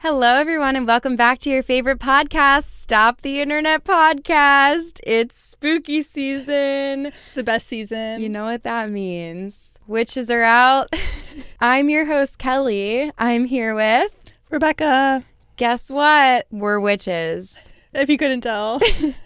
Hello, everyone, and welcome back to your favorite podcast, Stop the Internet Podcast. It's spooky season. The best season. You know what that means. Witches are out. I'm your host, Kelee. I'm here with... Rebecca. Guess what? We're witches. If you couldn't tell.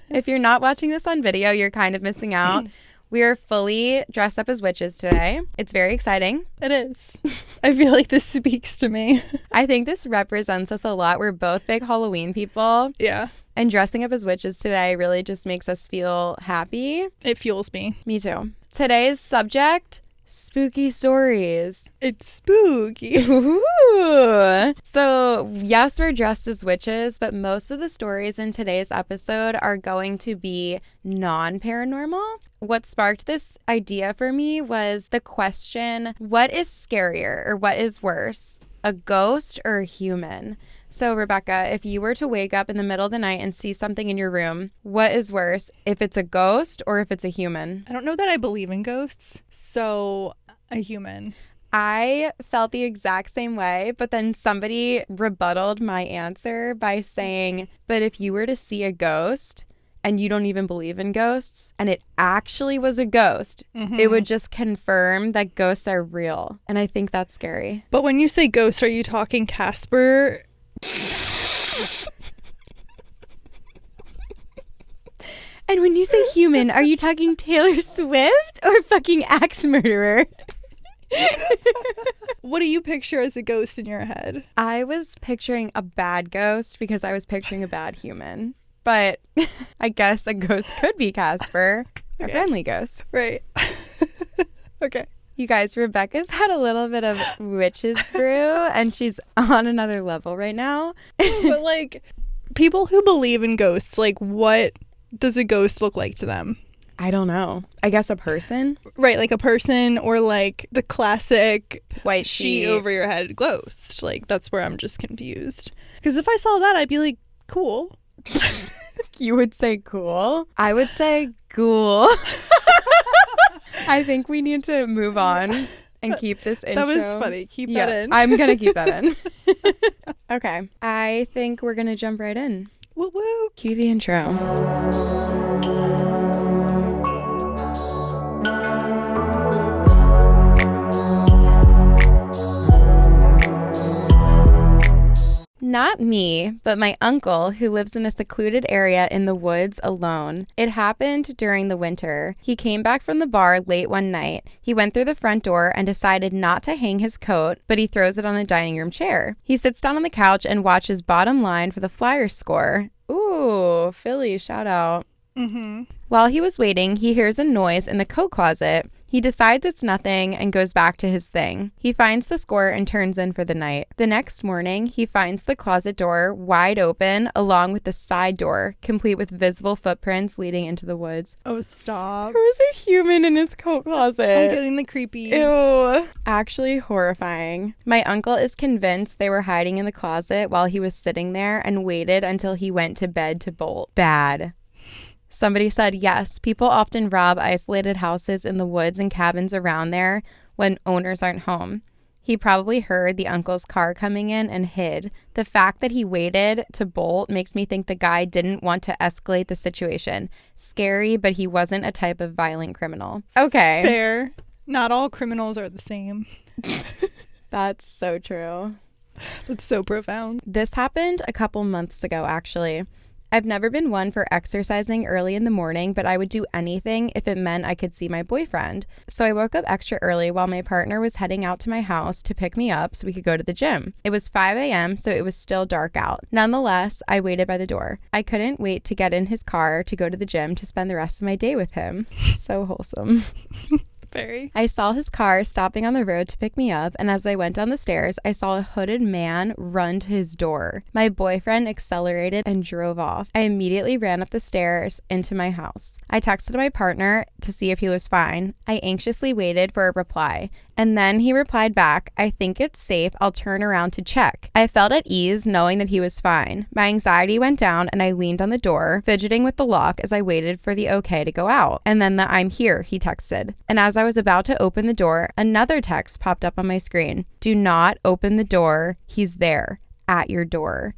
If you're not watching this on video, you're kind of missing out. We are fully dressed up as witches today. It's very exciting. It is. I feel like this speaks to me. I think this represents us a lot. We're both big Halloween people. Yeah. And dressing up as witches today really just makes us feel happy. It fuels me. Me too. Today's subject, spooky stories. It's spooky. Ooh. So, yes, we're dressed as witches, but most of the stories in today's episode are going to be non-paranormal. What sparked this idea for me was the question, what is scarier or what is worse, a ghost or a human? So, Rebecca, if you were to wake up in the middle of the night and see something in your room, what is worse, if it's a ghost or if it's a human? I don't know that I believe in ghosts, so a human. I felt the exact same way, but then somebody rebutted my answer by saying, but if you were to see a ghost and you don't even believe in ghosts and it actually was a ghost, it would just confirm that ghosts are real. And I think that's scary. But when you say ghost, are you talking Casper? And when you say human, are you talking Taylor Swift or fucking axe murderer? What do you picture as a ghost in your head? I was picturing a bad ghost because I was picturing a bad human. But I guess a ghost could be Casper, a friendly ghost. Right. Okay. You guys, Rebecca's had a little bit of witches brew, and she's on another level right now. But, like, people who believe in ghosts, like, what does a ghost look like to them? I don't know. I guess a person? Right, like a person or, like, the classic white sheet over your head ghost. Like, that's where I'm just confused. Because if I saw that, I'd be like, cool. You would say cool? I would say ghoul. I think we need to move on and keep this intro. That was funny. Keep that in. I'm going to keep that in. Okay. I think we're going to jump right in. Woo woo. Cue the intro. Not me, but my uncle, who lives in a secluded area in the woods alone. It happened during the winter. He came back from the bar late one night. He went through the front door and decided not to hang his coat, but he throws it on a dining room chair. He sits down on the couch and watches bottom line for the Flyers score. Ooh, Philly, shout out. While he was waiting, he hears a noise in the coat closet. He decides it's nothing and goes back to his thing. He finds the score and turns in for the night. The next morning, he finds the closet door wide open along with the side door, complete with visible footprints leading into the woods. Oh, stop. There was a human in his coat closet. I'm getting the creepies. Ew. Actually horrifying. My uncle is convinced they were hiding in the closet while he was sitting there and waited until he went to bed to bolt. Bad. Somebody said, yes, people often rob isolated houses in the woods and cabins around there when owners aren't home. He probably heard the uncle's car coming in and hid. The fact that he waited to bolt makes me think the guy didn't want to escalate the situation. Scary, but he wasn't a type of violent criminal. Okay. Fair. Not all criminals are the same. That's so true. That's so profound. This happened a couple months ago, actually. I've never been one for exercising early in the morning, but I would do anything if it meant I could see my boyfriend. So I woke up extra early while my partner was heading out to my house to pick me up so we could go to the gym. It was 5 a.m., so it was still dark out. Nonetheless, I waited by the door. I couldn't wait to get in his car to go to the gym to spend the rest of my day with him. So wholesome. Very. I saw his car stopping on the road to pick me up, and as I went down the stairs, I saw a hooded man run to his door. My boyfriend accelerated and drove off. I immediately ran up the stairs into my house. I texted my partner to see if he was fine. I anxiously waited for a reply, and then he replied back, I think it's safe. I'll turn around to check. I felt at ease knowing that he was fine. My anxiety went down, and I leaned on the door, fidgeting with the lock as I waited for the okay to go out. And then the I'm here, he texted. And as I was about to open the door, another text popped up on my screen. Do not open the door. He's there. at your door.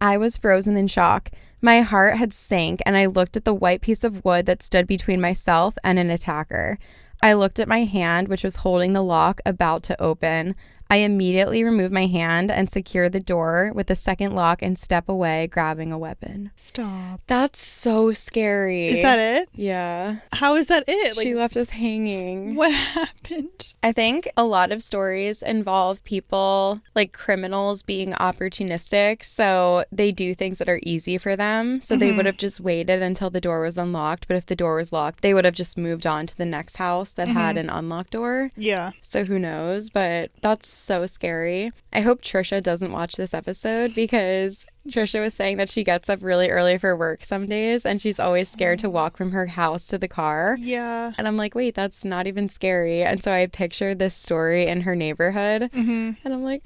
I was frozen in shock. My heart had sank, and I looked at the white piece of wood that stood between myself and an attacker. I looked at my hand, which was holding the lock about to open. I immediately removed my hand and secured the door with the second lock and step away, grabbing a weapon. Stop. That's so scary. Is that it? Yeah. How is that it? She left us hanging. What happened? I think a lot of stories involve people, like criminals, being opportunistic. So they do things that are easy for them. So they would have just waited until the door was unlocked. But if the door was locked, they would have just moved on to the next house that had an unlocked door. Yeah. So who knows? But that's so scary. I hope Trisha doesn't watch this episode, because Trisha was saying that she gets up really early for work some days and she's always scared to walk from her house to the car. Yeah. And I'm like, wait, that's not even scary. And so I pictured this story in her neighborhood and I'm like,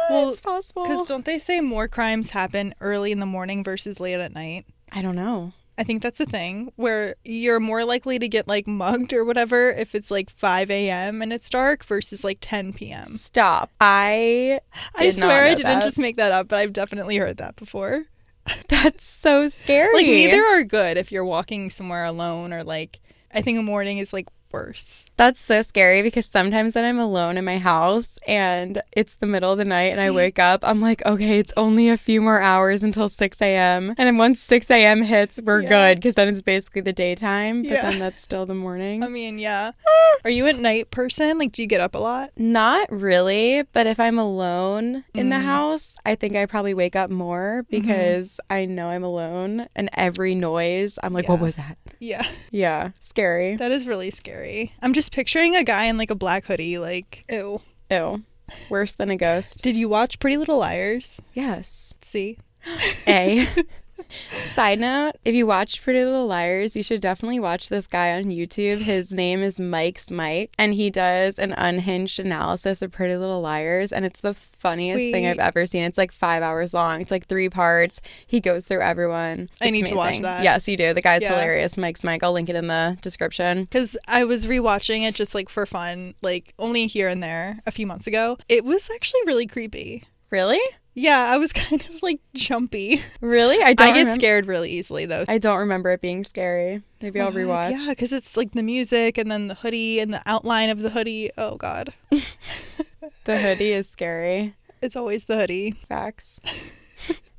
it's possible. Because don't they say more crimes happen early in the morning versus late at night? I don't know. I think that's a thing where you're more likely to get like mugged or whatever if it's like 5 a.m. and it's dark versus like 10 p.m. Stop. I swear I didn't just make that up, but I've definitely heard that before. That's so scary. Like neither are good if you're walking somewhere alone, or like I think a morning is like worse. That's so scary, because sometimes when I'm alone in my house and it's the middle of the night and I wake up, I'm like, okay, it's only a few more hours until 6 a.m. And then once 6 a.m. hits, we're good, because then it's basically the daytime, but then that's still the morning. I mean, yeah. Are you a night person? Like, do you get up a lot? Not really, but if I'm alone in the house, I think I probably wake up more because I know I'm alone, and every noise, I'm like, what was that? Yeah. Yeah. Scary. That is really scary. I'm just picturing a guy in like a black hoodie, like, ew. Ew. Worse than a ghost. Did you watch Pretty Little Liars? Yes. See? A. Side note, if you watch Pretty Little Liars, you should definitely watch this guy on YouTube. His name is Mike's Mike, and he does an unhinged analysis of Pretty Little Liars, and it's the funniest thing I've ever seen. It's like 5 hours long. It's like 3 parts. He goes through everyone. I need to watch that. Yes, you do. The guy's hilarious. Mike's Mike. I'll link it in the description. Because I was rewatching it just like for fun, like only here and there a few months ago. It was actually really creepy. Really? Yeah, I was kind of like jumpy. Really? I get scared really easily though. I don't remember it being scary. Maybe I'll rewatch. Yeah, because it's like the music and then the hoodie and the outline of the hoodie. Oh God. The hoodie is scary. It's always the hoodie. Facts.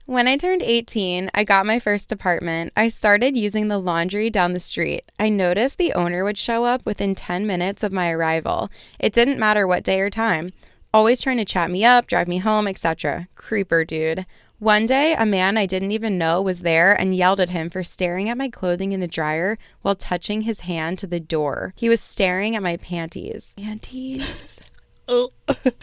When I turned 18, I got my first apartment. I started using the laundry down the street. I noticed the owner would show up within 10 minutes of my arrival. It didn't matter what day or time. Always trying to chat me up, drive me home, etc. Creeper dude. One day, a man I didn't even know was there and yelled at him for staring at my clothing in the dryer while touching his hand to the door. He was staring at my panties. Panties? Oh.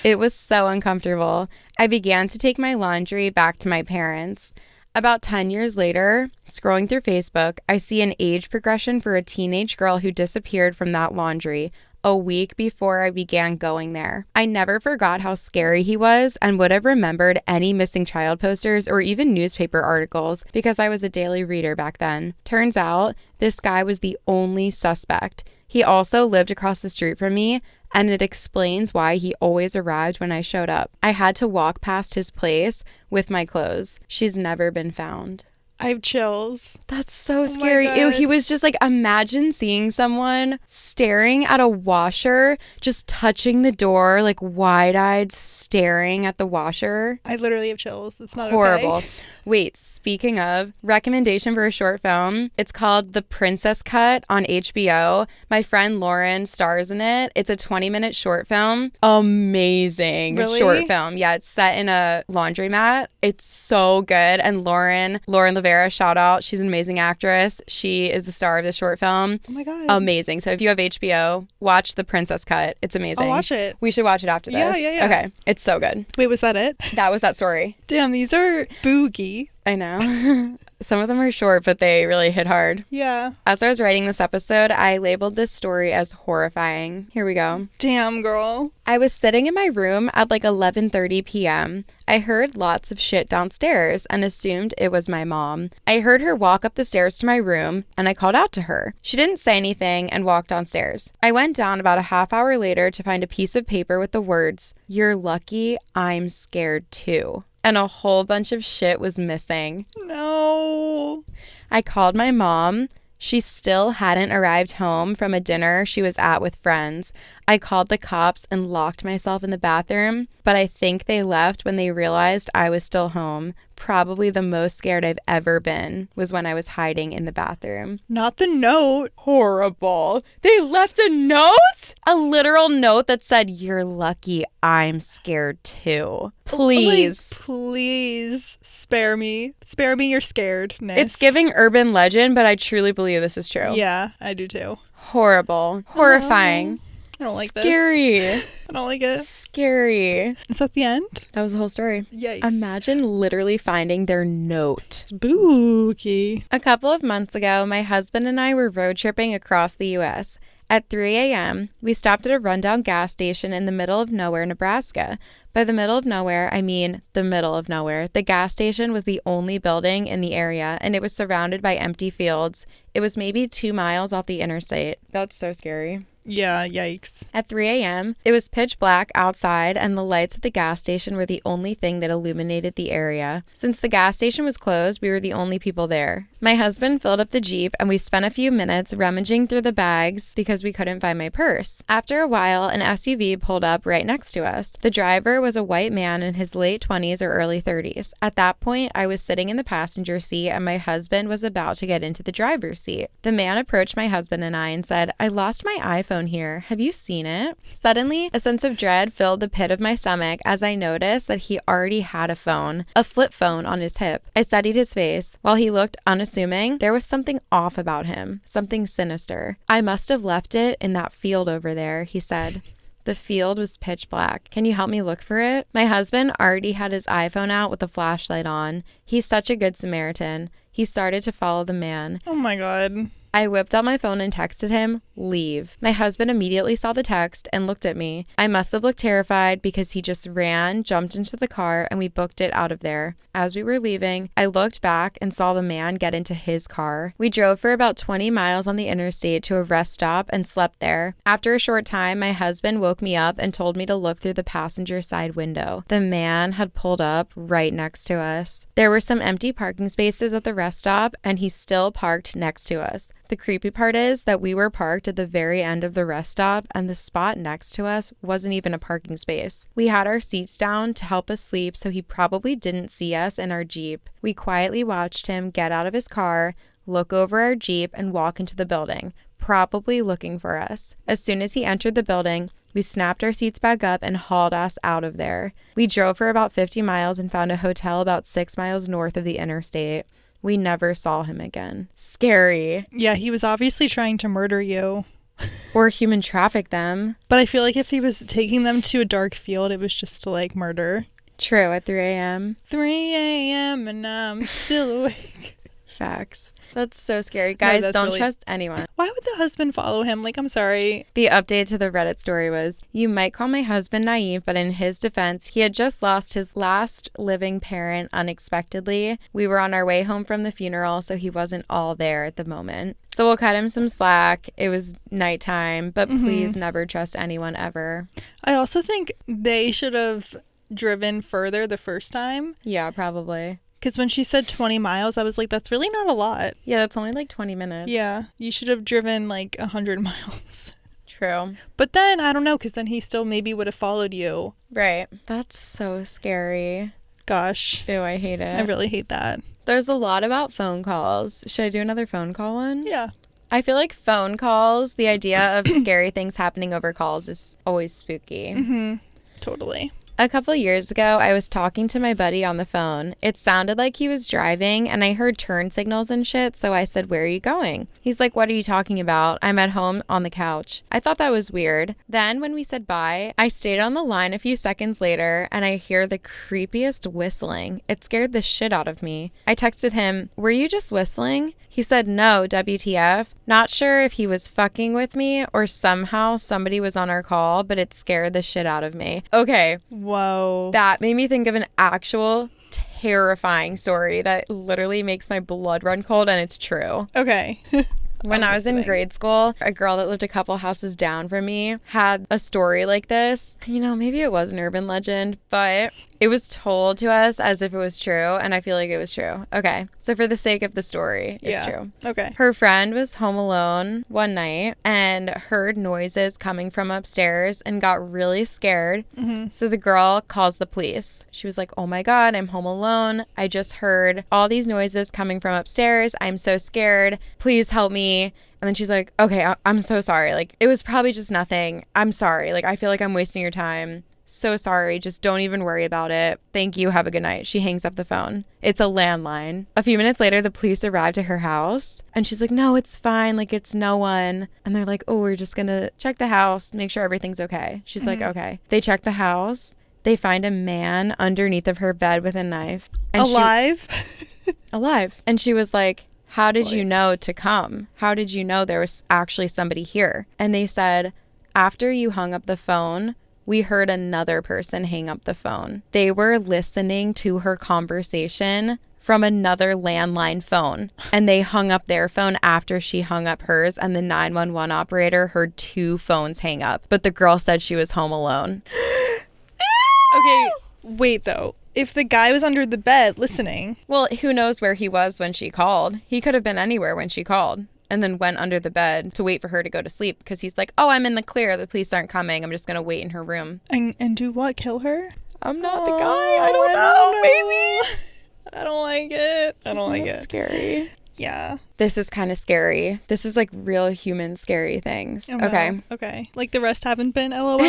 It was so uncomfortable. I began to take my laundry back to my parents. About 10 years later, scrolling through Facebook, I see an age progression for a teenage girl who disappeared from that laundry a week before I began going there. I never forgot how scary he was and would have remembered any missing child posters or even newspaper articles because I was a daily reader back then. Turns out, this guy was the only suspect. He also lived across the street from me, and it explains why he always arrived when I showed up. I had to walk past his place with my clothes. She's never been found. I have chills. That's so scary. Ew, he was just like, imagine seeing someone staring at a washer, just touching the door, like wide-eyed staring at the washer. I literally have chills. It's not horrible. Okay. Wait, speaking of, recommendation for a short film. It's called The Princess Cut on HBO. My friend Lauren stars in it. It's a 20-minute short film. Amazing short film. Yeah, it's set in a laundromat. It's so good. And Lauren Lavera, shout out. She's an amazing actress. She is the star of the short film. Oh my God. Amazing. So if you have HBO, watch The Princess Cut. It's amazing. I'll watch it. We should watch it after this. Yeah. Okay. It's so good. Wait, was that it? That was that story. Damn, these are boogie. I know. Some of them are short, but they really hit hard. Yeah. As I was writing this episode, I labeled this story as horrifying. Here we go. Damn, girl. I was sitting in my room at like 11:30 p.m. I heard lots of shit downstairs and assumed it was my mom. I heard her walk up the stairs to my room and I called out to her. She didn't say anything and walked downstairs. I went down about a half hour later to find a piece of paper with the words, "You're lucky, I'm scared too." And a whole bunch of shit was missing. No. I called my mom. She still hadn't arrived home from a dinner she was at with friends. I called the cops and locked myself in the bathroom, but I think they left when they realized I was still home. Probably the most scared I've ever been was when I was hiding in the bathroom. Not the note. Horrible. They left a note? A literal note that said, "You're lucky, I'm scared too. Please." Like, please spare me. Spare me your scaredness. It's giving urban legend, but I truly believe this is true. Yeah, I do too. Horrible. Horrifying. I don't like Scary. this. I don't like it. Scary. Is that the end? That was the whole story. Yikes. Imagine literally finding their note. Spooky. A couple of months ago, my husband and I were road tripping across the U.S. At 3 a.m., we stopped at a rundown gas station in the middle of nowhere, Nebraska. By the middle of nowhere, I mean the middle of nowhere. The gas station was the only building in the area, and it was surrounded by empty fields. It was maybe 2 miles off the interstate. That's so scary. Yeah, yikes. At 3 a.m., it was pitch black outside, and the lights at the gas station were the only thing that illuminated the area. Since the gas station was closed, we were the only people there. My husband filled up the Jeep, and we spent a few minutes rummaging through the bags because we couldn't find my purse. After a while, an SUV pulled up right next to us. The driver was a white man in his late 20s or early 30s. At that point, I was sitting in the passenger seat, and my husband was about to get into the driver's seat. The man approached my husband and I and said, "I lost my iPhone here. Have you seen it?" Suddenly, a sense of dread filled the pit of my stomach as I noticed that he already had a phone, a flip phone, on his hip. I studied his face. While he looked unassuming, there was something off about him, something sinister. "I must have left it in that field over there," he said. The field was pitch black. "Can you help me look for it?" My husband already had his iPhone out with a flashlight on. He's such a good Samaritan. He started to follow the man. Oh my God. I whipped out my phone and texted him, "Leave." My husband immediately saw the text and looked at me. I must have looked terrified because he just ran, jumped into the car, and we booked it out of there. As we were leaving, I looked back and saw the man get into his car. We drove for about 20 miles on the interstate to a rest stop and slept there. After a short time, my husband woke me up and told me to look through the passenger side window. The man had pulled up right next to us. There were some empty parking spaces at the rest stop, and he still parked next to us. The creepy part is that we were parked at the very end of the rest stop, and the spot next to us wasn't even a parking space. We had our seats down to help us sleep, so he probably didn't see us in our Jeep. We quietly watched him get out of his car, look over our Jeep, and walk into the building, probably looking for us. As soon as he entered the building, we snapped our seats back up and hauled us out of there. We drove for about 50 miles and found a hotel about 6 miles north of the interstate. We never saw him again. Scary. Yeah, he was obviously trying to murder you. Or human traffic them. But I feel like if he was taking them to a dark field, it was just to like murder. True, at 3 a.m. 3 a.m. and I'm still awake. Facts. That's so scary. Guys, don't really... trust anyone. Why would the husband follow him? Like, I'm sorry. The update to the Reddit story was, "You might call my husband naive, but in his defense, he had just lost his last living parent unexpectedly. We were on our way home from the funeral, so he wasn't all there at the moment. So we'll cut him some slack. It was nighttime, but please never trust anyone ever." I also think they should have driven further the first time. Yeah, probably. Because when she said 20 miles, I was like, that's really not a lot. Yeah, that's only like 20 minutes. Yeah, you should have driven like 100 miles. True. But then, I don't know, because then he still maybe would have followed you. Right. That's so scary. Gosh. Ew, I hate it. I really hate that. There's a lot about phone calls. Should I do another phone call one? Yeah. I feel like phone calls, the idea of scary things happening over calls is always spooky. Mm-hmm. Totally. A couple years ago, I was talking to my buddy on the phone. It sounded like he was driving and I heard turn signals and shit, so I said, "Where are you going?" He's like, "What are you talking about? I'm at home on the couch." I thought that was weird. Then when we said bye, I stayed on the line a few seconds later and I hear the creepiest whistling. It scared the shit out of me. I texted him, "Were you just whistling?" He said, "No, WTF." Not sure if he was fucking with me or somehow somebody was on our call, but it scared the shit out of me. Okay. Whoa. That made me think of an actual terrifying story that literally makes my blood run cold, and it's true. Okay. When I was in grade school, a girl that lived a couple houses down from me had a story like this. You know, maybe it was an urban legend, but it was told to us as if it was true, and I feel like it was true. Okay, so for the sake of the story, it's true. Okay. Her friend was home alone one night and heard noises coming from upstairs and got really scared. So the girl calls the police. She was like, "Oh my God, I'm home alone. I just heard all these noises coming from upstairs. I'm so scared. Please help me." And then she's like, "Okay, I'm so sorry. Like, it was probably just nothing. I'm sorry. Like, I feel like I'm wasting your time. So sorry. Just don't even worry about it. Thank you. Have a good night." She hangs up the phone. It's a landline. A few minutes later, the police arrived at her house and she's like, "No, it's fine. Like, it's no one." And they're like, "Oh, we're just going to check the house, make sure everything's okay." She's like, "Okay." They check the house. They find a man underneath of her bed with a knife. And Alive? alive. And she was like, "How did you know to come? How did you know there was actually somebody here?" And they said, "After you hung up the phone, we heard another person hang up the phone. They were listening to her conversation from another landline phone, and they hung up their phone after she hung up hers, and the 911 operator heard 2 phones hang up. But the girl said she was home alone." Okay, wait though. If the guy was under the bed listening. Well, who knows where he was when she called? He could have been anywhere when she called and then went under the bed to wait for her to go to sleep because he's like, "Oh, I'm in the clear. The police aren't coming. I'm just going to wait in her room." And do what? Kill her? I'm not the guy. I don't know. Maybe. I don't like it. I don't like it. Scary. Yeah. This is kind of scary. This is like real human scary things. Oh, okay. wow. Okay. Like the rest haven't been, LOL.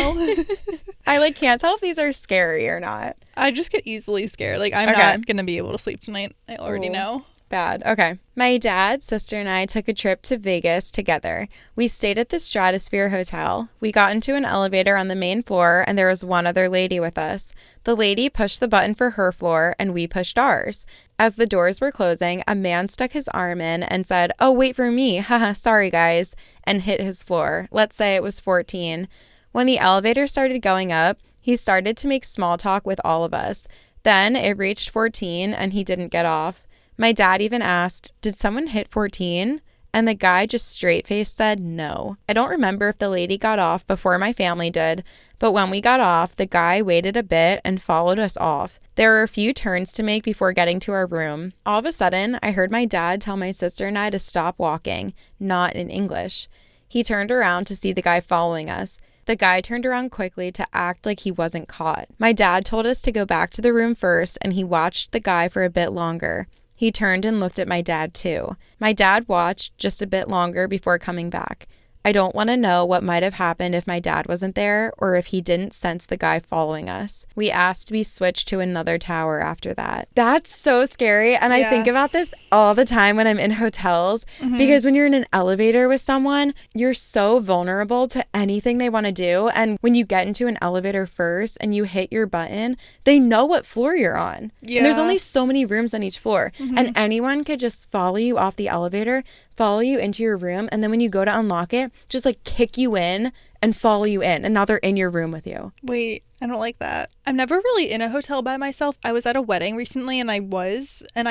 I like can't tell if these are scary or not. I just get easily scared. Like I'm not going to be able to sleep tonight. I already know. Bad. Okay. My dad, sister, and I took a trip to Vegas together. We stayed at the Stratosphere Hotel. We got into an elevator on the main floor, and there was one other lady with us. The lady pushed the button for her floor, and we pushed ours. As the doors were closing, a man stuck his arm in and said, "Oh, wait for me. Haha, sorry, guys," and hit his floor. Let's say it was 14. When the elevator started going up, he started to make small talk with all of us. Then it reached 14, and he didn't get off. My dad even asked, "Did someone hit 14? And the guy just straight-faced said no. I don't remember if the lady got off before my family did, but when we got off, the guy waited a bit and followed us off. There were a few turns to make before getting to our room. All of a sudden, I heard my dad tell my sister and I to stop walking, not in English. He turned around to see the guy following us. The guy turned around quickly to act like he wasn't caught. My dad told us to go back to the room first, and he watched the guy for a bit longer. He turned and looked at my dad too. My dad watched just a bit longer before coming back. I don't want to know what might have happened if my dad wasn't there or if he didn't sense the guy following us. We asked to be switched to another tower after that. That's so scary. And I think about this all the time when I'm in hotels because when you're in an elevator with someone, you're so vulnerable to anything they want to do. And when you get into an elevator first and you hit your button, they know what floor you're on. Yeah. And there's only so many rooms on each floor. And anyone could just follow you off the elevator, follow you into your room, and then when you go to unlock it, just like kick you in and follow you in, and now they're in your room with you. Wait, I don't like that. I'm never really in a hotel by myself. I was at a wedding recently and I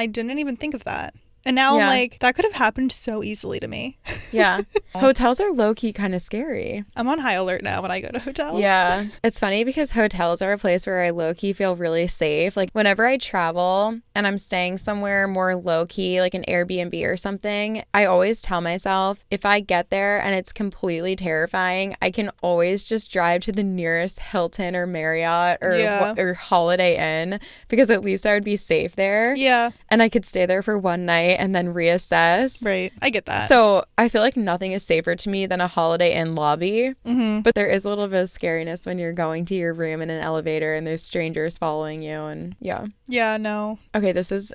didn't even think of that. And now I'm like, that could have happened so easily to me. Yeah. Hotels are low-key kind of scary. I'm on high alert now when I go to hotels. Yeah. It's funny because hotels are a place where I low-key feel really safe. Like whenever I travel and I'm staying somewhere more low-key, like an Airbnb or something, I always tell myself if I get there and it's completely terrifying, I can always just drive to the nearest Hilton or Marriott or Holiday Inn because at least I would be safe there. Yeah. And I could stay there for one night night and then reassess. Right. I get that. So I feel like nothing is safer to me than a Holiday Inn lobby. But there is a little bit of scariness when you're going to your room in an elevator and there's strangers following you. And yeah. Yeah, no. Okay, this is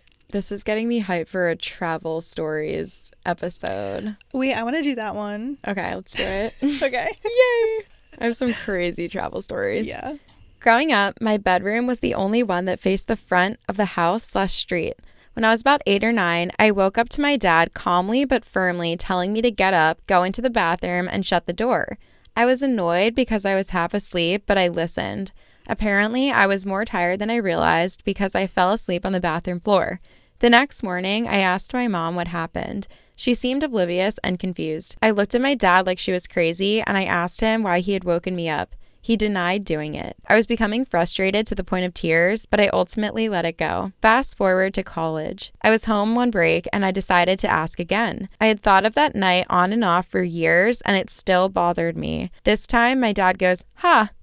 getting me hyped for a travel stories episode. Wait, I want to do that one. Okay, let's do it. Okay. Yay! I have some crazy travel stories. Yeah. Growing up, my bedroom was the only one that faced the front of the house/street. When I was about 8 or 9, I woke up to my dad calmly but firmly telling me to get up, go into the bathroom, and shut the door. I was annoyed because I was half asleep, but I listened. Apparently, I was more tired than I realized because I fell asleep on the bathroom floor. The next morning, I asked my mom what happened. She seemed oblivious and confused. I looked at my dad like she was crazy, and I asked him why he had woken me up. He denied doing it. I was becoming frustrated to the point of tears, but I ultimately let it go. Fast forward to college. I was home one break, and I decided to ask again. I had thought of that night on and off for years, and it still bothered me. This time, my dad goes,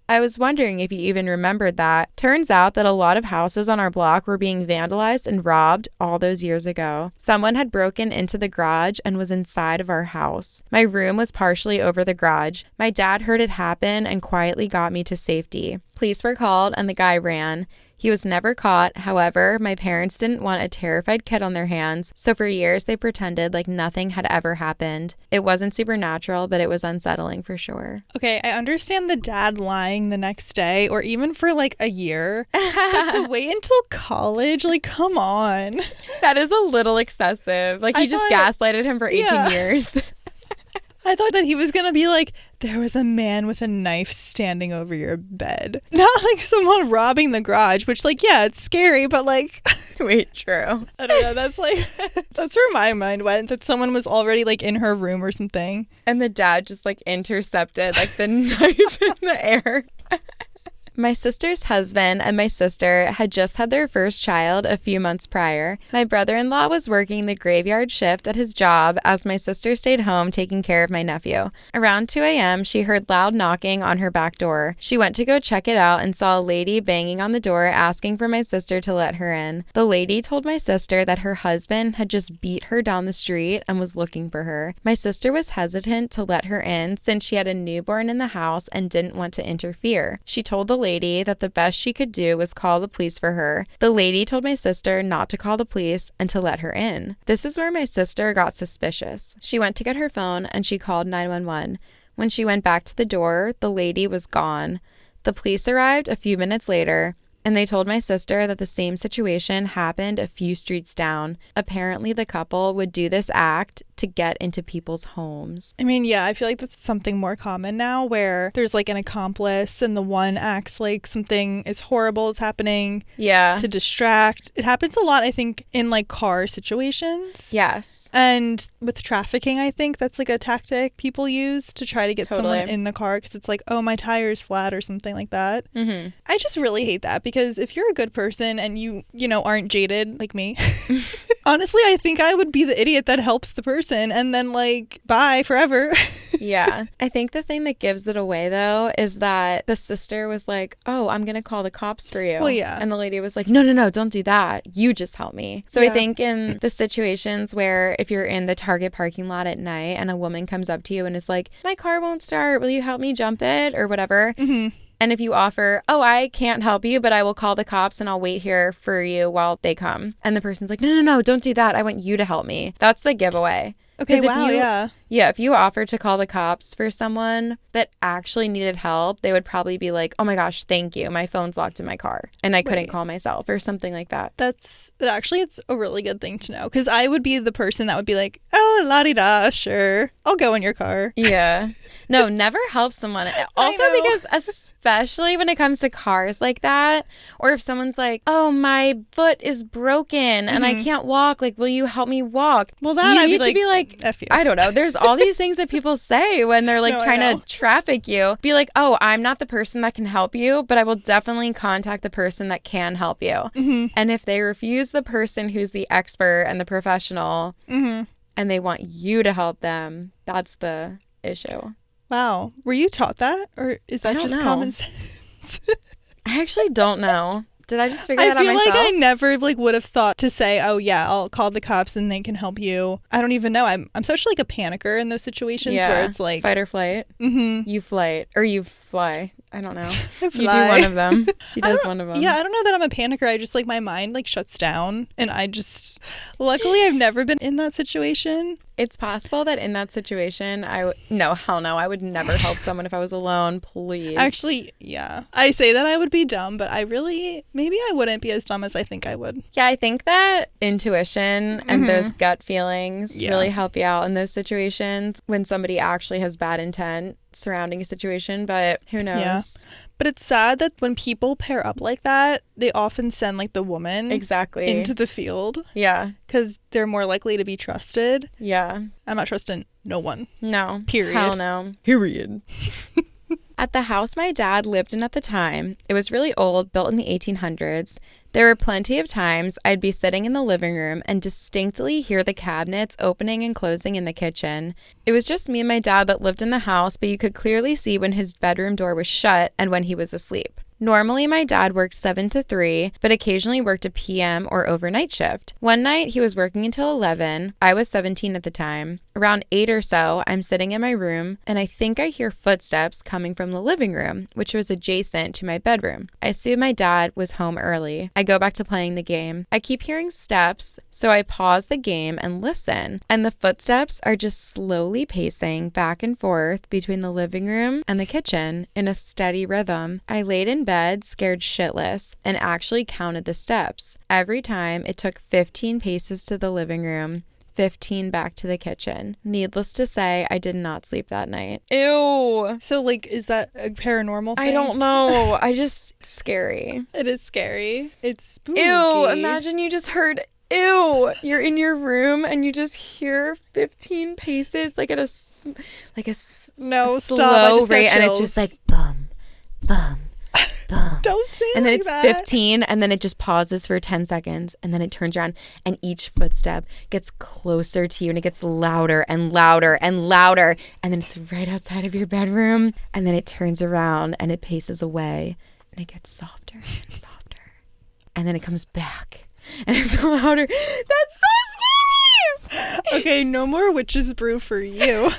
I was wondering if you even remembered that. Turns out that a lot of houses on our block were being vandalized and robbed all those years ago. Someone had broken into the garage and was inside of our house. My room was partially over the garage. My dad heard it happen and quietly got me to safety. Police were called and the guy ran. He was never caught. However, my parents didn't want a terrified kid on their hands, so for years they pretended like nothing had ever happened. It wasn't supernatural, but it was unsettling for sure. Okay, I understand the dad lying the next day or even for like a year, but to wait until college, like, come on. That is a little excessive. Like, you just gaslighted him for 18 years. I thought that he was going to be like, there was a man with a knife standing over your bed. Not like someone robbing the garage, which, like, yeah, it's scary, but like... Wait, true. I don't know. That's like, that's where my mind went, that someone was already like in her room or something. And the dad just like intercepted like the knife in the air. My sister's husband and my sister had just had their first child a few months prior. My brother-in-law was working the graveyard shift at his job as my sister stayed home taking care of my nephew. Around 2 a.m., she heard loud knocking on her back door. She went to go check it out and saw a lady banging on the door asking for my sister to let her in. The lady told my sister that her husband had just beat her down the street and was looking for her. My sister was hesitant to let her in since she had a newborn in the house and didn't want to interfere. She told the lady that the best she could do was call the police for her. The lady told my sister not to call the police and to let her in. This is where my sister got suspicious. She went to get her phone and she called 911. When she went back to the door, the lady was gone. The police arrived a few minutes later, and they told my sister that the same situation happened a few streets down. Apparently, the couple would do this act to get into people's homes. I mean, yeah, I feel like that's something more common now where there's like an accomplice and the one acts like something is horrible is happening. Yeah. To distract. It happens a lot, I think, in like car situations. Yes. And with trafficking, I think that's like a tactic people use to try to get someone in the car because it's like, oh, my tire's flat or something like that. Mm-hmm. I just really hate that because if you're a good person and you know, aren't jaded like me, honestly, I think I would be the idiot that helps the person and then like, bye forever. Yeah. I think the thing that gives it away, though, is that the sister was like, oh, I'm going to call the cops for you. Well, yeah. And the lady was like, no, don't do that. You just help me. So yeah. I think in the situations where if you're in the Target parking lot at night and a woman comes up to you and is like, my car won't start, will you help me jump it or whatever? Mm-hmm. And if you offer, oh, I can't help you, but I will call the cops and I'll wait here for you while they come. And the person's like, no, don't do that. I want you to help me. That's the giveaway. Okay, wow, yeah. Yeah, if you offer to call the cops for someone that actually needed help, they would probably be like, oh my gosh, thank you. My phone's locked in my car and I couldn't call myself or something like that. It's a really good thing to know because I would be the person that would be like, oh, la-di-da, sure. I'll go in your car. Yeah. No, never help someone. Also because especially when it comes to cars like that, or if someone's like, oh, my foot is broken and I can't walk, like, will you help me walk? Well, that I'd be like, F you. I don't know. There's all these things that people say when they're like trying to traffic you. Be like, oh, I'm not the person that can help you, but I will definitely contact the person that can help you. Mm-hmm. And if they refuse the person who's the expert and the professional and they want you to help them, that's the issue. Wow. Were you taught that? Or is that just common sense? I actually don't know. Did I just figure that out myself? I feel like I never like would have thought to say, oh yeah, I'll call the cops and they can help you. I don't even know. I'm such like a panicker in those situations where it's like fight or flight. Mm-hmm. You flight or you fly. I don't know. You do one of them. She does one of them. Yeah, I don't know that I'm a panicker. I just like my mind like shuts down, and I just luckily I've never been in that situation. It's possible that in that situation, no, hell no, I would never help someone if I was alone, please. Actually, yeah. I say that I would be dumb, but maybe I wouldn't be as dumb as I think I would. Yeah, I think that intuition and those gut feelings really help you out in those situations when somebody actually has bad intent surrounding a situation, but who knows? Yeah. But it's sad that when people pair up like that, they often send like the woman into the field. Yeah. Because they're more likely to be trusted. Yeah. I'm not trusting no one. No. Period. Hell no. Period. At the house my dad lived in at the time, it was really old, built in the 1800s. There were plenty of times I'd be sitting in the living room and distinctly hear the cabinets opening and closing in the kitchen. It was just me and my dad that lived in the house, but you could clearly see when his bedroom door was shut and when he was asleep. Normally, my dad worked 7 to 3, but occasionally worked a PM or overnight shift. One night, he was working until 11. I was 17 at the time. Around 8 or so, I'm sitting in my room, and I think I hear footsteps coming from the living room, which was adjacent to my bedroom. I assume my dad was home early. I go back to playing the game. I keep hearing steps, so I pause the game and listen, and the footsteps are just slowly pacing back and forth between the living room and the kitchen in a steady rhythm. I laid in bed, scared shitless, and actually counted the steps. Every time it took 15 paces to the living room, 15 back to the kitchen. Needless to say, I did not sleep that night. Ew. So, like, is that a paranormal thing? I don't know. It's scary. It is scary. It's spooky. Ew. Imagine you just heard, ew. You're in your room and you just hear 15 paces, like at a slow rate, and it's just like, bum, bum. Don't say and then like it's that. 15 and then it just pauses for 10 seconds and then it turns around and each footstep gets closer to you and it gets louder and louder and louder and then it's right outside of your bedroom and then it turns around and it paces away and it gets softer and softer and then it comes back and it's louder. That's so scary. Okay, no more witch's brew for you.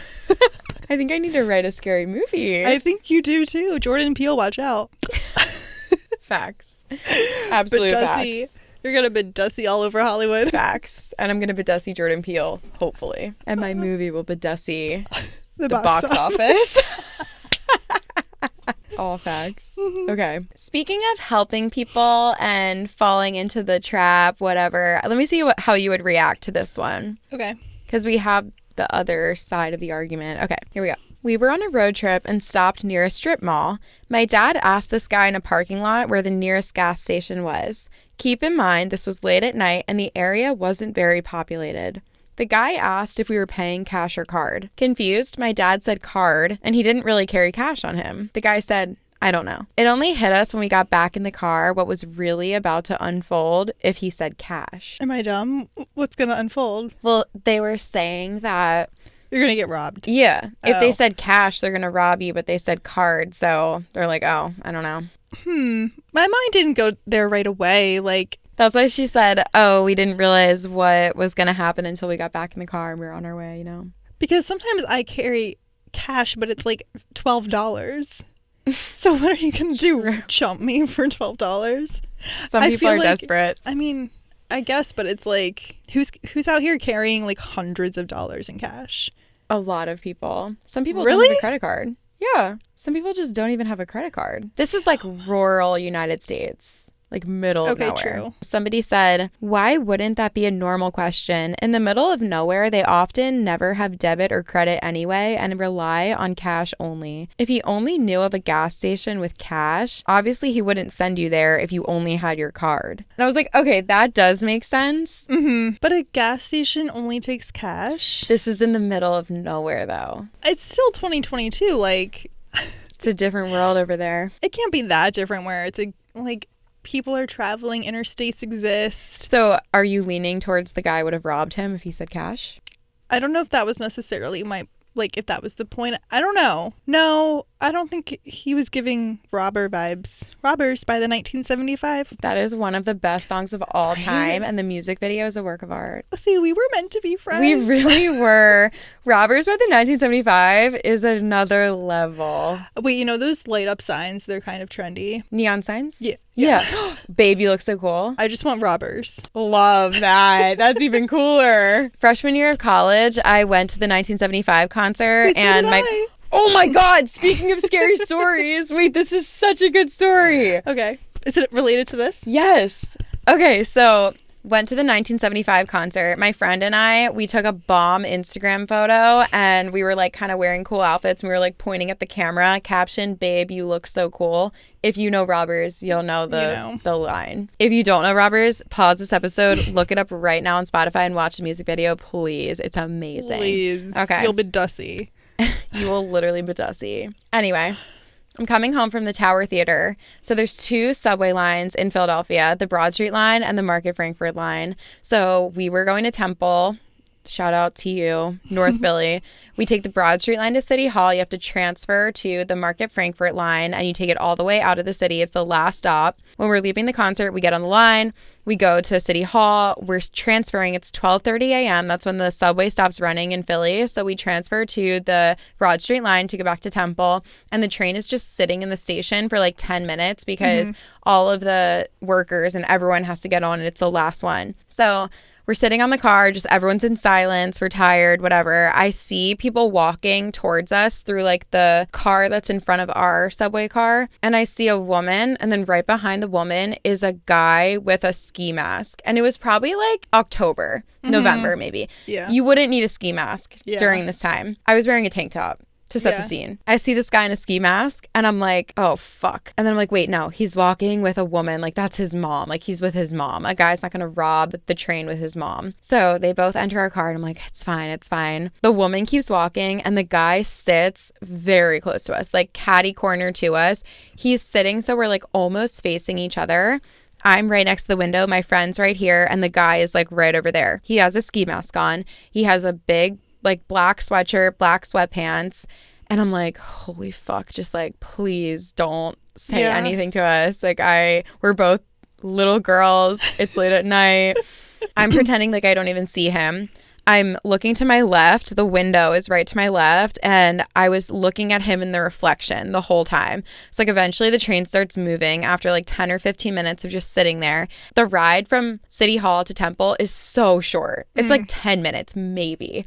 I think I need to write a scary movie. I think you do too. Jordan Peele, watch out. Facts. Absolute facts. You're going to be Dussy all over Hollywood. Facts. And I'm going to be Dussy Jordan Peele, hopefully. And my movie will be Dussy the box office. All facts. Okay. Speaking of helping people and falling into the trap, whatever, let me see how you would react to this one. Okay. Because we have the other side of the argument. Okay, here we go. We were on a road trip and stopped near a strip mall. My dad asked this guy in a parking lot where the nearest gas station was. Keep in mind, this was late at night and the area wasn't very populated. The guy asked if we were paying cash or card. Confused, my dad said card, and he didn't really carry cash on him. The guy said, I don't know. It only hit us when we got back in the car what was really about to unfold if he said cash. Am I dumb? What's going to unfold? Well, they were saying that you're going to get robbed. Yeah. If they said cash, they're going to rob you, but they said card. So they're like, oh, I don't know. My mind didn't go there right away. Like, that's why she said, oh, we didn't realize what was going to happen until we got back in the car and we were on our way, you know? Because sometimes I carry cash, but it's like $12. So what are you going to do? Chump me for $12? Some people are desperate. I mean, I guess, but it's like, who's out here carrying like hundreds of dollars in cash? A lot of people. Some people really? don't have a credit card. Yeah. Some people just don't even have a credit card. This is like rural United States. Like middle of nowhere. True. Somebody said, why wouldn't that be a normal question? In the middle of nowhere, they often never have debit or credit anyway and rely on cash only. If he only knew of a gas station with cash, obviously he wouldn't send you there if you only had your card. And I was like, okay, that does make sense. Mm-hmm. But a gas station only takes cash? This is in the middle of nowhere, though. It's still 2022. Like, it's a different world over there. It can't be that different where it's like people are traveling, interstates exist. So are you leaning towards the guy would have robbed him if he said cash? I don't know if that was necessarily if that was the point. I don't know. No, I don't think he was giving robber vibes. Robbers by the 1975. That is one of the best songs of all time, and the music video is a work of art. See, we were meant to be friends. We really were. Robbers by the 1975 is another level. Wait, you know those light up signs? They're kind of trendy. Neon signs? Yeah. Babe, you look so cool. I just want robbers. Love that. That's even cooler. Freshman year of college, I went to the 1975 concert. Wait, and Oh my God, speaking of scary stories. Wait, this is such a good story. Okay. Is it related to this? Yes. Okay, so went to the 1975 concert. My friend and I, we took a bomb Instagram photo and we were like kind of wearing cool outfits and we were like pointing at the camera. Caption, babe, you look so cool. If you know Robbers, you'll know the line. If you don't know Robbers, pause this episode, look it up right now on Spotify and watch the music video, please. It's amazing. Please. Okay. You'll be dussy. You will literally be dussy. Anyway, I'm coming home from the Tower Theater. So there's 2 subway lines in Philadelphia, the Broad Street line and the Market Frankford line. So we were going to Temple. Shout out to you, North Philly. We take the Broad Street line to City Hall. You have to transfer to the Market Frankford line and you take it all the way out of the city. It's the last stop. When we're leaving the concert, we get on the line. We go to City Hall. We're transferring. It's 12:30 a.m. That's when the subway stops running in Philly. So we transfer to the Broad Street line to go back to Temple. And the train is just sitting in the station for like 10 minutes because all of the workers and everyone has to get on and it's the last one. So we're sitting on the car, just everyone's in silence, we're tired, whatever. I see people walking towards us through like the car that's in front of our subway car. And I see a woman, and then right behind the woman is a guy with a ski mask. And it was probably like October, November maybe. Yeah. You wouldn't need a ski mask during this time. I was wearing a tank top to set the scene. I see this guy in a ski mask and I'm like, oh, fuck. And then I'm like, wait, no, he's walking with a woman. Like, that's his mom. Like, he's with his mom. A guy's not going to rob the train with his mom. So they both enter our car and I'm like, it's fine. It's fine. The woman keeps walking and the guy sits very close to us, like catty corner to us. He's sitting so we're like almost facing each other. I'm right next to the window. My friend's right here. And the guy is like right over there. He has a ski mask on. He has a big like black sweatshirt, black sweatpants. And I'm like, holy fuck, just like, please don't say anything to us. Like we're both little girls. It's late at night. I'm pretending like I don't even see him. I'm looking to my left. The window is right to my left. And I was looking at him in the reflection the whole time. So like eventually the train starts moving after like 10 or 15 minutes of just sitting there. The ride from City Hall to Temple is so short. It's like 10 minutes, maybe.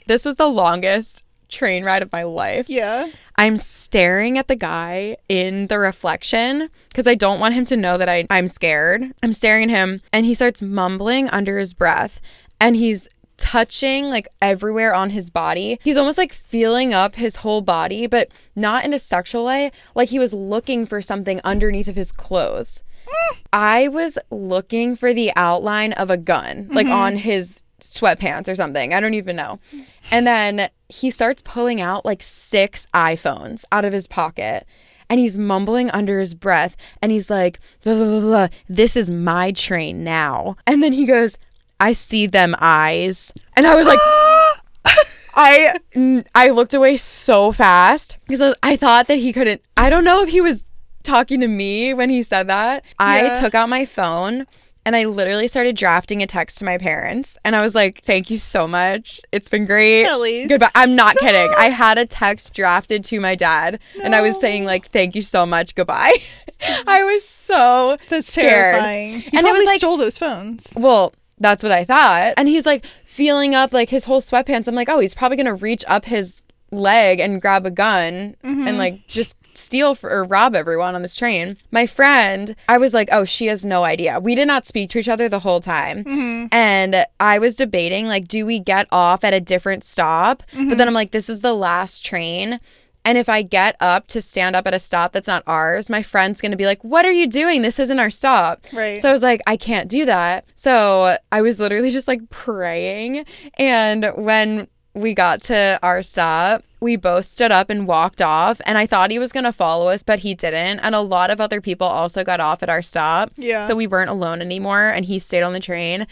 This was the longest train ride of my life. Yeah. I'm staring at the guy in the reflection because I don't want him to know that I'm scared. I'm staring at him and he starts mumbling under his breath. And he's touching like everywhere on his body. He's almost like feeling up his whole body, but not in a sexual way. Like he was looking for something underneath of his clothes. I was looking for the outline of a gun, like on his sweatpants or something. I don't even know. And then he starts pulling out like 6 iPhones out of his pocket. And he's mumbling under his breath. And he's like, blah, blah, blah, blah. This is my train now. And then he goes, I see them eyes. And I was like, I looked away so fast because I thought that he couldn't. I don't know if he was talking to me when he said that. I took out my phone and I literally started drafting a text to my parents. And I was like, thank you so much. It's been great. Kellee, goodbye. I'm not kidding. I had a text drafted to my dad and I was saying like, thank you so much. Goodbye. I was so That's scared. terrifying. He And it was like, stole those phones. Well, that's what I thought. And he's like feeling up like his whole sweatpants. I'm like, oh, he's probably going to reach up his leg and grab a gun and like just steal or rob everyone on this train. My friend, I was like, oh, she has no idea. We did not speak to each other the whole time. And I was debating, like, do we get off at a different stop? But then I'm like, this is the last train. And if I get up to stand up at a stop that's not ours, my friend's going to be like, what are you doing? This isn't our stop. Right. So I was like, I can't do that. So I was literally just like praying. And when we got to our stop, we both stood up and walked off, and I thought he was going to follow us, but he didn't. And a lot of other people also got off at our stop. Yeah. So we weren't alone anymore, and he stayed on the train.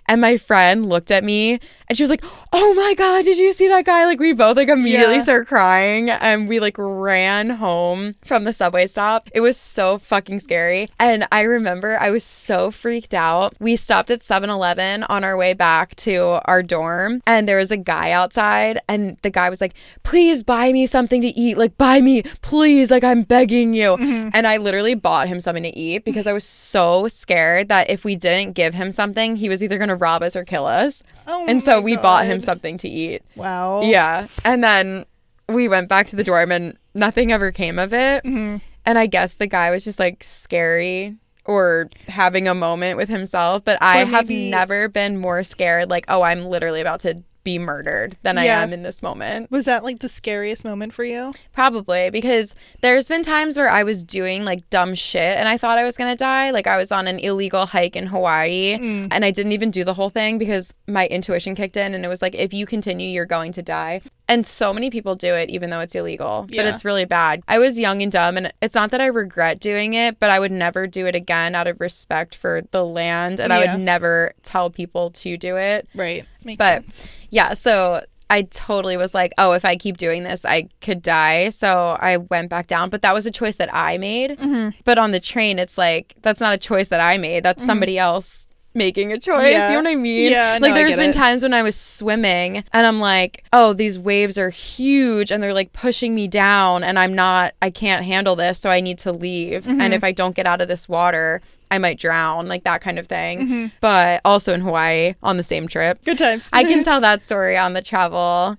And my friend looked at me and she was like, oh my God, did you see that guy? Like, we both like immediately started crying, and we like ran home from the subway stop. It was so fucking scary. And I remember I was so freaked out. We stopped at 7-Eleven on our way back to our dorm, and there was a guy outside, and the guy was like, please buy me something to eat. Like, buy me, please. Like, I'm begging you. And I literally bought him something to eat because I was so scared that if we didn't give him something, he was either going to rob us or kill us. And so we bought him something to eat. Wow. Yeah. And then we went back to the dorm and nothing ever came of it. And I guess the guy was just like scary or having a moment with himself. But I have never been more scared. Like, oh, I'm literally about to be murdered than I am in this moment. Was that like the scariest moment for you? Probably, because there's been times where I was doing like dumb shit and I thought I was gonna die. Like, I was on an illegal hike in Hawaii and I didn't even do the whole thing because my intuition kicked in and it was like, if you continue, you're going to die. And so many people do it even though it's illegal, but it's really bad. I was young and dumb, and it's not that I regret doing it, but I would never do it again out of respect for the land, and I would never tell people to do it. Right. Makes sense. Yeah, so I totally was like, oh, if I keep doing this, I could die. So I went back down, but that was a choice that I made. But on the train, it's like, that's not a choice that I made. That's somebody else making a choice. You know what I mean? Yeah, like, there's been times when I was swimming and I'm like, oh, these waves are huge and they're like pushing me down and I can't handle this, so I need to leave. And if I don't get out of this water, I might drown, like that kind of thing. But also in Hawaii on the same trip. Good times. I can tell that story on the travel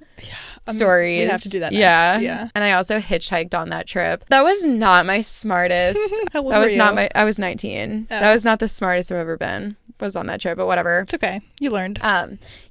stories. We have to do that next. Yeah. And I also hitchhiked on that trip. That was not my smartest. How old were you? I was 19. That was not the smartest I've ever been. Was on that trip, but whatever. It's okay. You learned.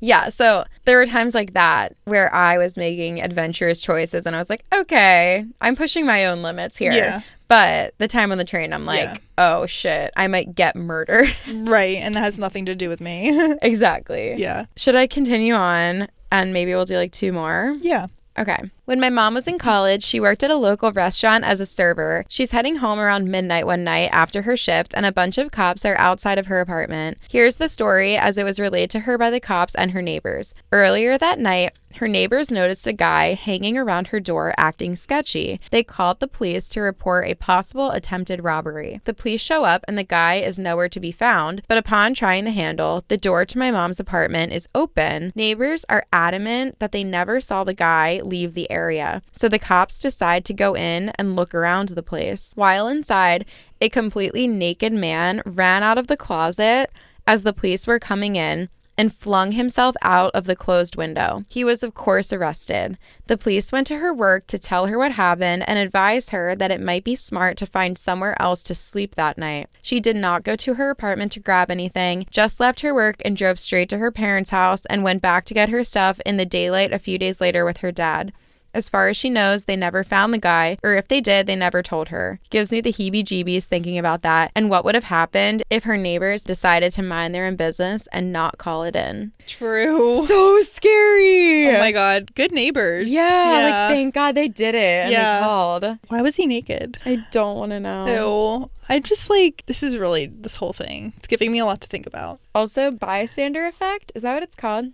Yeah, so there were times like that where I was making adventurous choices and I was like, okay, I'm pushing my own limits here. Yeah. But the time on the train, I'm like, oh shit, I might get murdered. Right, and that has nothing to do with me. Exactly. Yeah. Should I continue on and maybe we'll do like 2 more? Yeah. Okay. When my mom was in college, she worked at a local restaurant as a server. She's heading home around midnight one night after her shift, and a bunch of cops are outside of her apartment. Here's the story as it was relayed to her by the cops and her neighbors. Earlier that night, her neighbors noticed a guy hanging around her door acting sketchy. They called the police to report a possible attempted robbery. The police show up and the guy is nowhere to be found, but upon trying the handle, the door to my mom's apartment is open. Neighbors are adamant that they never saw the guy leave the area, so the cops decide to go in and look around the place. While inside, a completely naked man ran out of the closet as the police were coming in and flung himself out of the closed window. He was, of course, arrested. The police went to her work to tell her what happened and advised her that it might be smart to find somewhere else to sleep that night. She did not go to her apartment to grab anything, just left her work and drove straight to her parents' house and went back to get her stuff in the daylight a few days later with her dad. As far as she knows, they never found the guy, or if they did, they never told her. Gives me the heebie-jeebies thinking about that and what would have happened if her neighbors decided to mind their own business and not call it in. True. So scary. Oh my God. Good neighbors. Yeah, like thank God they did it and they called. Why was he naked? I don't want to know. Ew. I just like, this is really, this whole thing. It's giving me a lot to think about. Also, bystander effect. Is that what it's called?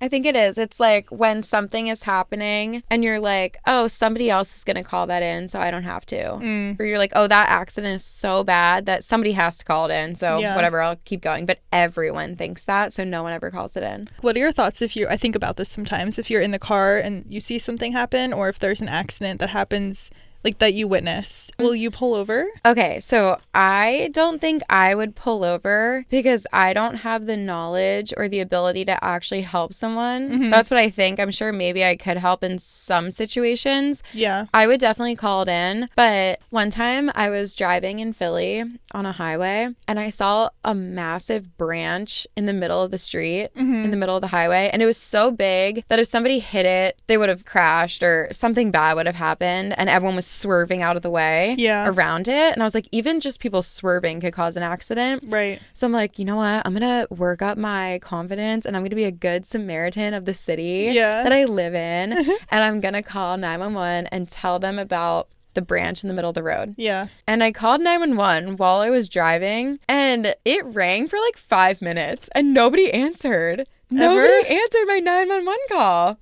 I think it is. It's like when something is happening and you're like, oh, somebody else is going to call that in, so I don't have to. Or you're like, oh, that accident is so bad that somebody has to call it in, so whatever, I'll keep going. But everyone thinks that, so no one ever calls it in. What are your thoughts I think about this sometimes, if you're in the car and you see something happen, or if there's an accident that happens, like that you witnessed, will you pull over? Okay, so I don't think I would pull over because I don't have the knowledge or the ability to actually help someone. That's what I think. I'm sure maybe I could help in some situations. Yeah. I would definitely call it in. But one time I was driving in Philly on a highway and I saw a massive branch in the middle of the street, in the middle of the highway. And it was so big that if somebody hit it, they would have crashed or something bad would have happened. And everyone was swerving out of the way around it. And I was like, even just people swerving could cause an accident. Right. So I'm like, you know what? I'm going to work up my confidence and I'm going to be a good Samaritan of the city that I live in. And I'm going to call 911 and tell them about the branch in the middle of the road. Yeah. And I called 911 while I was driving, and it rang for like 5 minutes and nobody answered. Nobody answered my 911 call.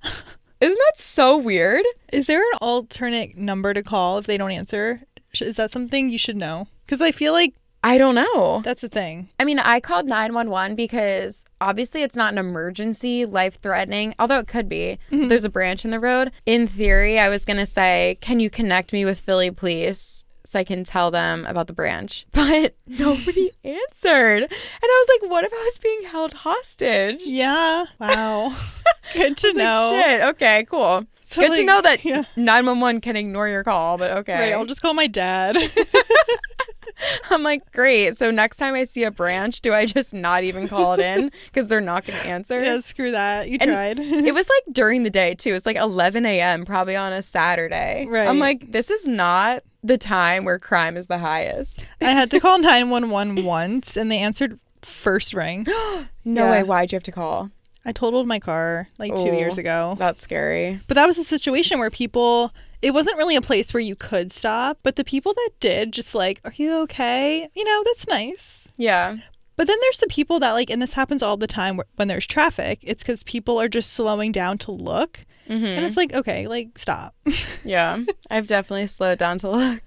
Isn't that so weird? Is there an alternate number to call if they don't answer? Is that something you should know? Because I feel like I don't know. That's the thing. I mean, I called 911 because obviously it's not an emergency, life-threatening, although it could be. There's a branch in the road. In theory, I was going to say, can you connect me with Philly police so I can tell them about the branch? But nobody answered. And I was like, what if I was being held hostage? Yeah. Wow. Good to know. Like, shit. Okay, cool. So good to know that 911 can ignore your call, but okay. Right, I'll just call my dad. I'm like, great. So next time I see a branch, do I just not even call it in because they're not going to answer? Yeah, screw that. You tried. It was like during the day too. It's like 11 a.m. probably on a Saturday. Right. I'm like, this is not the time where crime is the highest. I had to call 911 once and they answered first ring. No way. Why'd you have to call? I totaled my car like 2 years ago. That's scary. But that was a situation where people, it wasn't really a place where you could stop, but the people that did just like, are you okay? You know, that's nice. Yeah. But then there's the people that like, and this happens all the time when there's traffic, it's because people are just slowing down to look. And it's like, okay, like stop. Yeah. I've definitely slowed down to look.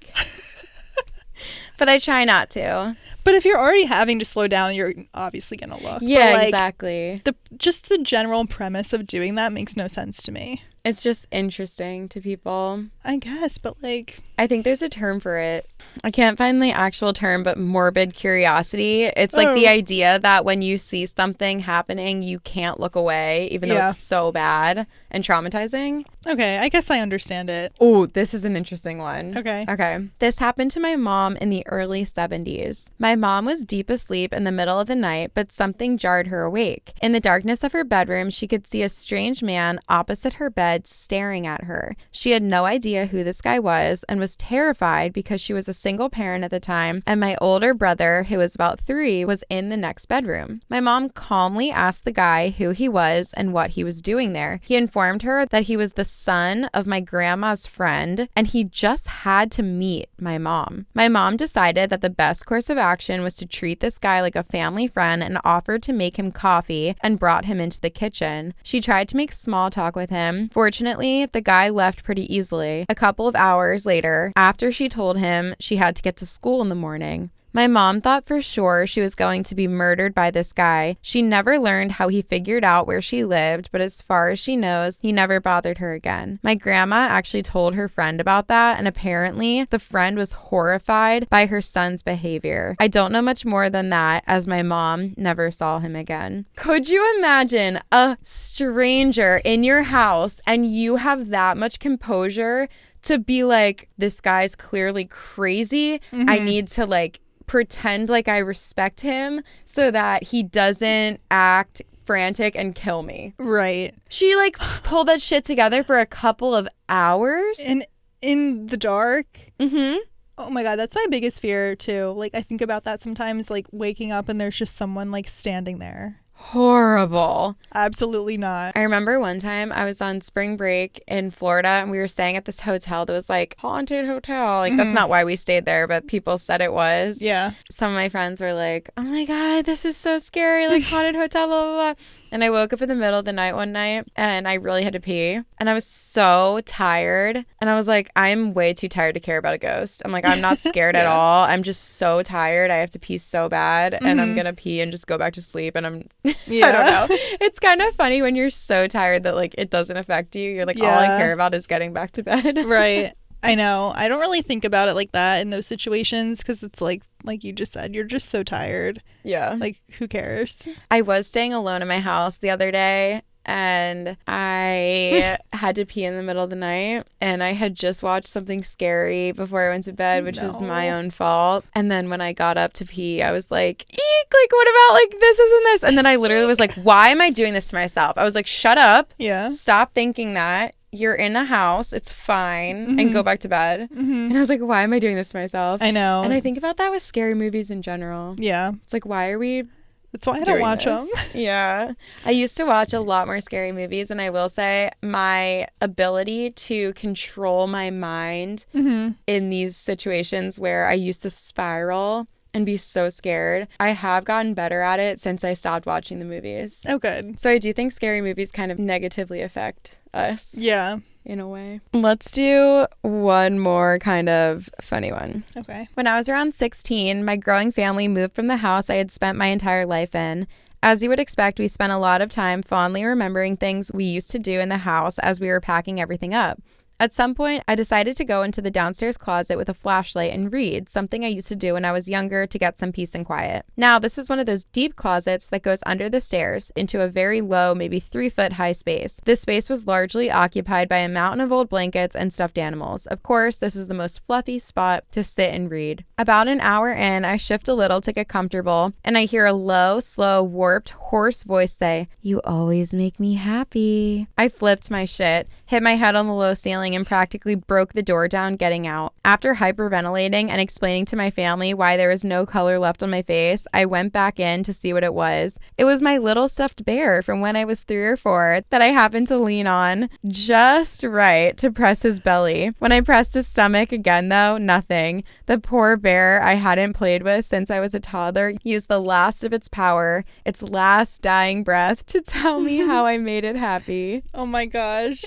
But I try not to. But if you're already having to slow down, you're obviously going to look. Yeah, but, like, exactly. Just the general premise of doing that makes no sense to me. It's just interesting to people. I guess, but like... I think there's a term for it. I can't find the actual term, but morbid curiosity. It's like the idea that when you see something happening, you can't look away, even though it's so bad and traumatizing. Okay, I guess I understand it. Oh, this is an interesting one. Okay. This happened to my mom in the early 70s. My mom was deep asleep in the middle of the night, but something jarred her awake. In the darkness of her bedroom, she could see a strange man opposite her bed staring at her. She had no idea who this guy was and was terrified because she was a single parent at the time, and my older brother, who was about 3, was in the next bedroom. My mom calmly asked the guy who he was and what he was doing there. He informed her that he was the son of my grandma's friend, and he just had to meet my mom. My mom decided that the best course of action was to treat this guy like a family friend and offered to make him coffee and brought him into the kitchen. She tried to make small talk with him. Fortunately, the guy left pretty easily. A couple of hours later, after she told him she had to get to school in the morning, my mom thought for sure she was going to be murdered by this guy. She never learned how he figured out where she lived, but as far as she knows, he never bothered her again. My grandma actually told her friend about that, and apparently the friend was horrified by her son's behavior. I don't know much more than that, as my mom never saw him again. Could you imagine a stranger in your house and you have that much composure to be like, this guy's clearly crazy. I need to like pretend like I respect him so that he doesn't act frantic and kill me. Right. She like pulled that shit together for a couple of hours. And in the dark. Oh my God, that's my biggest fear too. Like I think about that sometimes, like waking up and there's just someone like standing there. Horrible. Absolutely not. I remember one time I was on spring break in Florida and we were staying at this hotel that was like haunted hotel. Like that's not why we stayed there, but people said it was. Yeah. Some of my friends were like, oh my God, this is so scary. Like haunted hotel, blah, blah, blah. And I woke up in the middle of the night one night and I really had to pee. And I was so tired. And I was like, I'm way too tired to care about a ghost. I'm like, I'm not scared at all. I'm just so tired. I have to pee so bad. And I'm going to pee and just go back to sleep. And I'm, I don't know. It's kind of funny when you're so tired that like it doesn't affect you. You're like, all I care about is getting back to bed. Right. I know. I don't really think about it like that in those situations because it's like you just said, you're just so tired. Yeah. Like, who cares? I was staying alone in my house the other day and I had to pee in the middle of the night and I had just watched something scary before I went to bed, which was my own fault. And then when I got up to pee, I was like, eek, like what about like this isn't this? And then I literally was like, why am I doing this to myself? I was like, shut up. Yeah. Stop thinking that. you're in a house, it's fine, and go back to bed. And I was like, why am I doing this to myself? I know. And I think about that with scary movies in general. Yeah. It's like, why are we That's why I don't watch them. Yeah. I used to watch a lot more scary movies, and I will say my ability to control my mind in these situations where I used to spiral and be so scared, I have gotten better at it since I stopped watching the movies. Oh, good. So I do think scary movies kind of negatively affect us. Yeah. In a way. Let's do one more kind of funny one. Okay. When I was around 16, my growing family moved from the house I had spent my entire life in. As you would expect, we spent a lot of time fondly remembering things we used to do in the house as we were packing everything up. At some point, I decided to go into the downstairs closet with a flashlight and read, something I used to do when I was younger to get some peace and quiet. Now, this is one of those deep closets that goes under the stairs into a very low, maybe 3-foot high space. This space was largely occupied by a mountain of old blankets and stuffed animals. Of course, this is the most fluffy spot to sit and read. About an hour in, I shift a little to get comfortable, and I hear a low, slow, warped, hoarse voice say, "You always make me happy." I flipped my shit, hit my head on the low ceiling, and practically broke the door down getting out. After hyperventilating and explaining to my family why there was no color left on my face, I went back in to see what it was. It was my little stuffed bear from when I was 3 or 4 that I happened to lean on just right to press his belly. When I pressed his stomach again, though, nothing. The poor bear I hadn't played with since I was a toddler used the last of its power, its last dying breath, to tell me how I made it happy. Oh my gosh.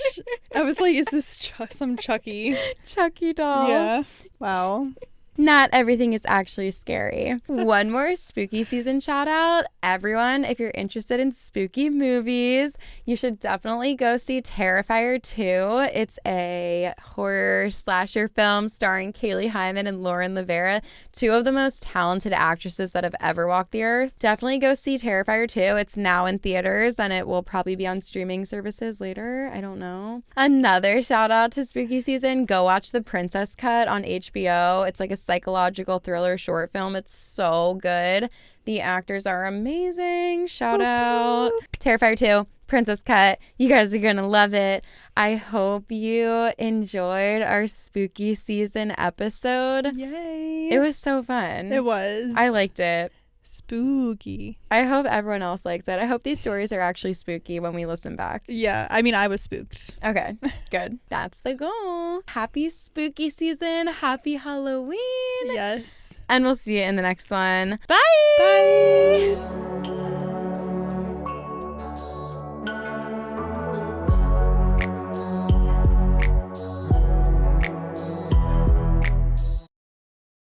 I was like, is this some Chucky doll? Yeah. Wow. Not everything is actually scary. One more spooky season shout out. Everyone, if you're interested in spooky movies, you should definitely go see Terrifier 2. It's a horror slasher film starring Kelee and Lauren Rivera, 2 of the most talented actresses that have ever walked the earth. Definitely go see Terrifier 2. It's now in theaters and it will probably be on streaming services later. I don't know. Another shout out to spooky season. Go watch The Princess Cut on HBO. It's like a psychological thriller short film. It's so good. The actors are amazing. Shout out. Terrifier 2, Princess Cut. You guys are gonna love it. I hope you enjoyed our spooky season episode. Yay. It was so fun. It was. I liked it. Spooky. I hope everyone else likes it. I hope these stories are actually spooky when we listen back. Yeah, I mean, I was spooked. Okay, good. That's the goal. Happy spooky season. Happy Halloween. Yes. And we'll see you in the next one. Bye. Bye.